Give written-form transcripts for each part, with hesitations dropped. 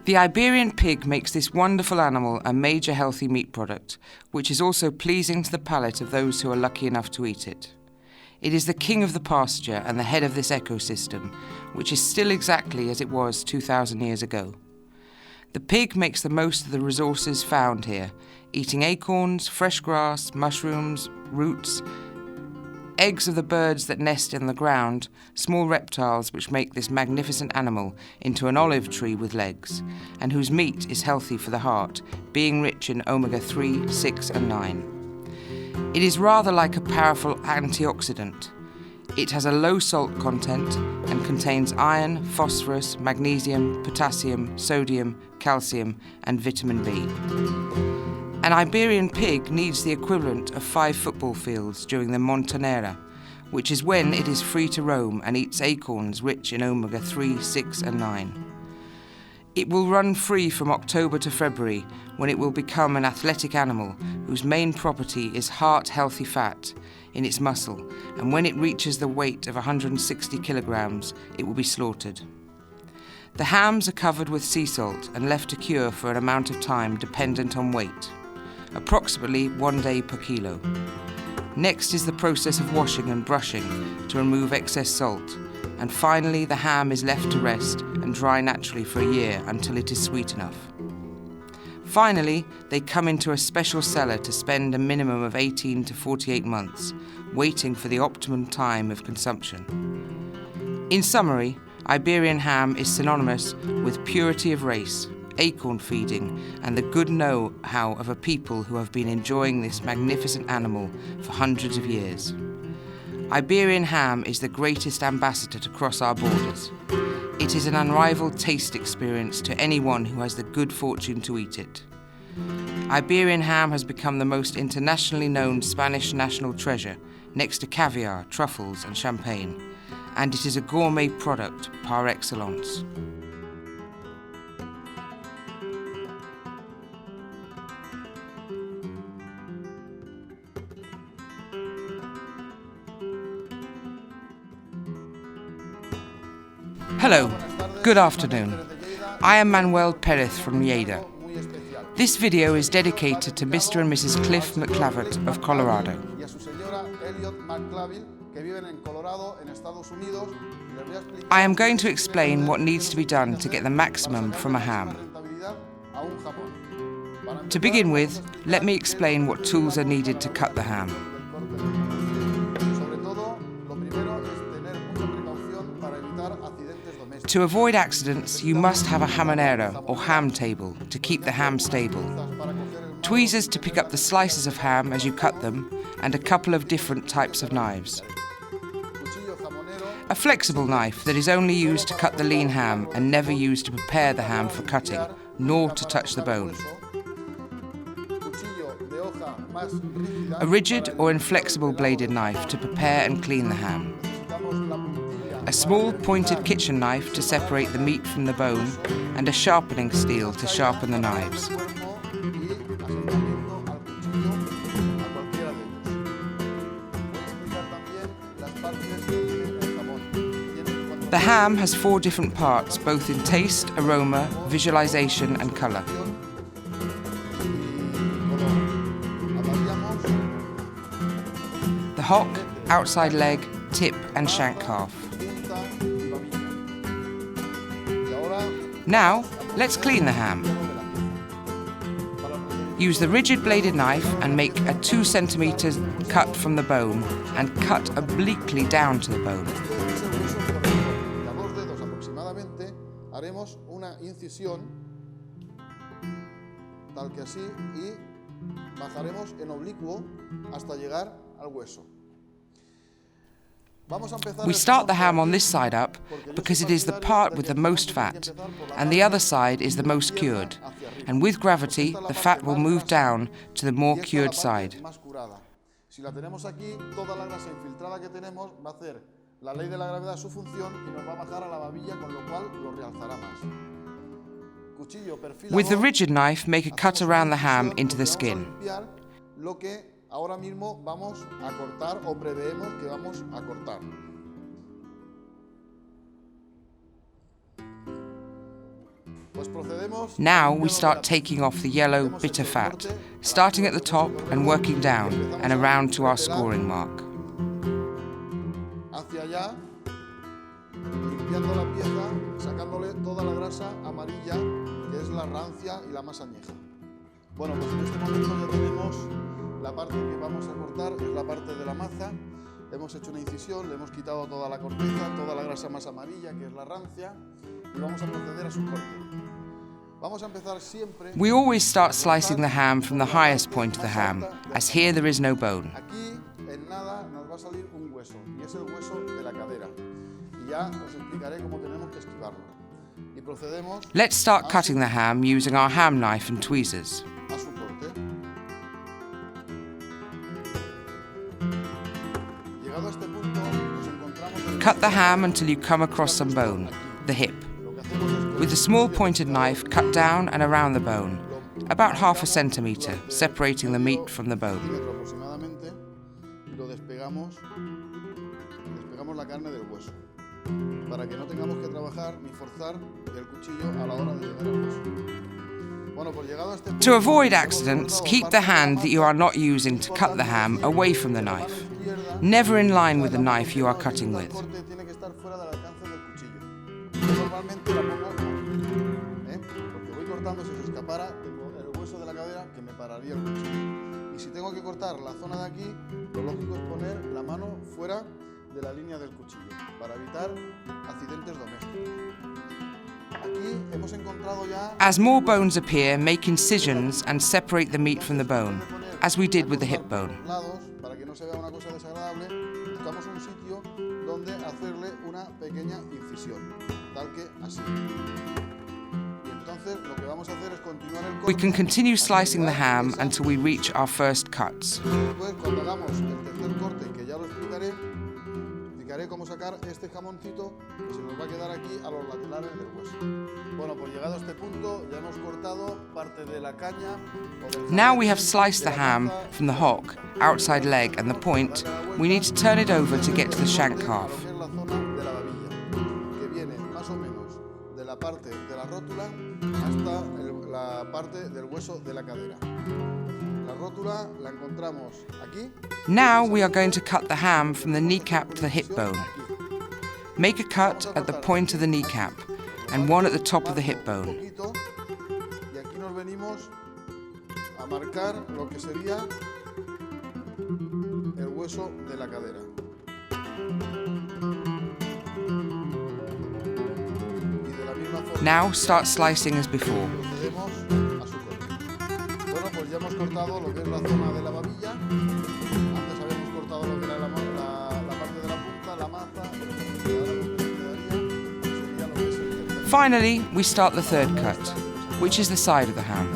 The Iberian pig makes this wonderful animal a major healthy meat product, which is also pleasing to the palate of those who are lucky enough to eat it. It is the king of the pasture and the head of this ecosystem, which is still exactly as it was 2,000 years ago. The pig makes the most of the resources found here, eating acorns, fresh grass, mushrooms, roots, eggs of the birds that nest in the ground, small reptiles which make this magnificent animal into an olive tree with legs, and whose meat is healthy for the heart, being rich in omega-3, 6 and 9. It is rather like a powerful antioxidant. It has a low salt content and contains iron, phosphorus, magnesium, potassium, sodium, calcium and vitamin B. An Iberian pig needs the equivalent of 5 football fields during the montanera, which is when it is free to roam and eats acorns rich in omega-3, 6 and 9. It will run free from October to February, when it will become an athletic animal whose main property is heart-healthy fat in its muscle, and when it reaches the weight of 160 kilograms, it will be slaughtered. The hams are covered with sea salt and left to cure for an amount of time dependent on weight, approximately 1 day per kilo. Next is the process of washing and brushing to remove excess salt, and finally the ham is left to rest and dry naturally for a year until it is sweet enough. Finally, they come into a special cellar to spend a minimum of 18 to 48 months, waiting for the optimum time of consumption. In summary, Iberian ham is synonymous with purity of race, acorn feeding, and the good know-how of a people who have been enjoying this magnificent animal for hundreds of years. Iberian ham is the greatest ambassador to cross our borders. It is an unrivaled taste experience to anyone who has the good fortune to eat it. Iberian ham has become the most internationally known Spanish national treasure, next to caviar, truffles and champagne, and it is a gourmet product par excellence. Hello, good afternoon. I am Manuel Pérez from Lleida. This video is dedicated to Mr. and Mrs. Cliff McClavett of Colorado. I am going to explain what needs to be done to get the maximum from a ham. To begin with, let me explain what tools are needed to cut the ham. To avoid accidents, you must have a hamonera or ham table to keep the ham stable, tweezers to pick up the slices of ham as you cut them, and a couple of different types of knives. A flexible knife that is only used to cut the lean ham and never used to prepare the ham for cutting, nor to touch the bone. A rigid or inflexible bladed knife to prepare and clean the ham. A small pointed kitchen knife to separate the meat from the bone, and a sharpening steel to sharpen the knives. The ham has 4 different parts, both in taste, aroma, visualization and colour. The hock, outside leg, tip and shank half. Now, let's clean the ham. Use the rigid bladed knife and make a 2 centimeters cut from the bone and cut obliquely down to the bone. Haremos una incisión tal que así y bajaremos en oblicuo hasta llegar al hueso. We start the ham on this side up because it is the part with the most fat, and the other side is the most cured, and with gravity the fat will move down to the more cured side. Si la tenemos aquí, toda la grasa infiltrada que tenemos va a hacer la ley de la gravedad su función y nos va a bajar a la babilla, con lo cual lo realzará más. With the rigid knife, make a cut around the ham into the skin. Lo que ahora mismo vamos a cortar o preveemos que vamos a cortar. Pues procedemos. Now we start taking off the yellow, bitter fat, starting at the top and working down and around to our scoring mark. Hacia allá, limpiando la pieza, sacándole toda la grasa amarilla, que es la rancia y la más añeja. Bueno, pues en este momento ya tenemos la parte que vamos a cortar, es la parte de la maza. Hemos hecho una incisión, le hemos quitado toda la corteza, toda la grasa más amarilla, que es la rancia, y vamos a proceder a su corte. Vamos a empezar siempre. We always start slicing the ham from the highest point of the ham, as here there is no bone. Aquí, en nada, nos va a salir un hueso, y es el hueso de la cadera. Y ya os explicaré cómo tenemos que esquivarlo. Y procedemos. Let's start cutting the ham using our ham knife and tweezers. A su corte. Llegado a este punto, nos encontramos. Cut the ham until you come across some bone, the hip. With a small pointed knife, cut down and around the bone, about 1/2 centimetre, separating the meat from the bone. Aproximadamente, y lo despegamos la carne del hueso, para que no tengamos que trabajar ni forzar el cuchillo a la hora de llegar al hueso. Bueno, pues llegado a este punto, To avoid accidents, keep the hand that you are not using to cut the ham away from the knife, never in line with the knife you are cutting with. Tiene que estar fuera del alcance del cuchillo. Yo normalmente la pongo porque voy cortando, si se escapara, tengo el hueso de la cadera que me pararía el cuchillo. Y si tengo que cortar la zona de aquí, lo lógico es poner la mano fuera de la línea del cuchillo, para evitar accidentes domésticos. Aquí hemos encontrado ya. As more bones appear, make incisions and separate the meat from the bone, as we did with the hip bone. Lados, para que no se vea una cosa desagradable, buscamos un sitio donde hacerle una pequeña incisión, tal que así. Y entonces lo que vamos a hacer es continuar el corte. We can continue slicing the ham until we reach our first cuts. Después, cuando hagamos el tercer corte, que ya lo explicaré cómo sacar este jamoncito que se nos va a quedar aquí a los laterales del hueso. Bueno, pues llegado a este punto ya hemos cortado parte de la caña. Now we have sliced the ham from the hock, outside leg and the point. We need to turn it over to get to the shank half. Es la zona de la babilla, que viene más o menos de la parte de la rótula hasta la parte del hueso de la cadera. La rótula la encontramos aquí. Now we are going to cut the ham from the kneecap to the hip bone. Make a cut at the point of the kneecap and one at the top of the hip bone. Y aquí nos venimos a marcar lo que sería el hueso de la cadera. Y de la misma forma. Now start slicing as before. Procedemos a su corte. Bueno, pues ya hemos cortado lo que es la zona de la babilla. Antes habíamos cortado lo que era la parte de la punta, la maza. Y ahora lo que nos quedaría sería lo que es el tercer. Finally, we start the third cut, which is the side of the ham.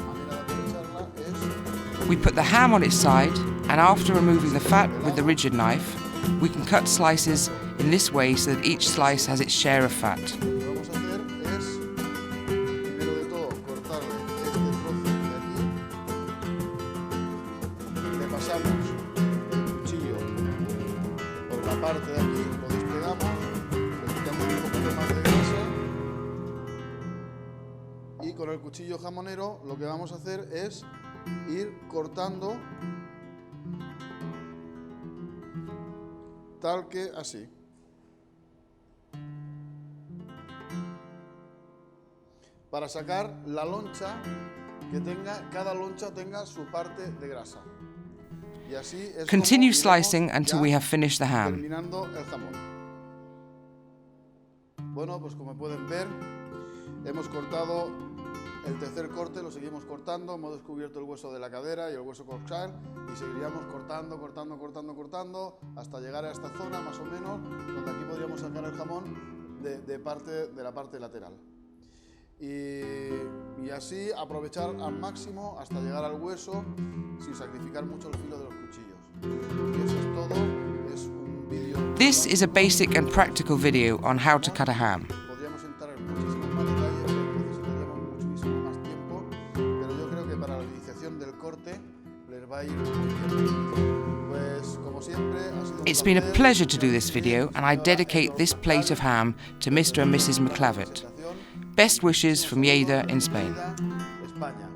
We put the ham on its side, and after removing the fat with the rigid knife, we can cut slices in this way so that each slice has its share of fat. Parte de aquí, lo despegamos, le quitamos un poquito más de grasa y con el cuchillo jamonero lo que vamos a hacer es ir cortando tal que así. Para sacar la loncha que tenga, cada loncha tenga su parte de grasa. Y así es Continue como slicing until we have finished the ham. terminando el jamón. Bueno, pues como pueden ver, hemos cortado el tercer corte, lo seguimos cortando, hemos descubierto el hueso de la cadera y el hueso coxal y seguiríamos cortando hasta llegar a esta zona más o menos, donde aquí podríamos sacar el jamón de la parte lateral. Y así aprovechar al máximo hasta llegar al hueso sin sacrificar mucho el filo de los cuchillos. Y eso es todo, es un vídeo. This is a basic and practical video on how to cut a ham. Podríamos entrar en muchísimos más detalles, necesitaríamos muchísimo más tiempo, pero yo creo que para la iniciación del corte les va a ir muy bien. Pues como siempre ha sido un It's been a placer. pleasure to do this video, and I dedicate this plate of ham to Mr. and Mrs. McClavitt. Best wishes from Lleida in Spain. España.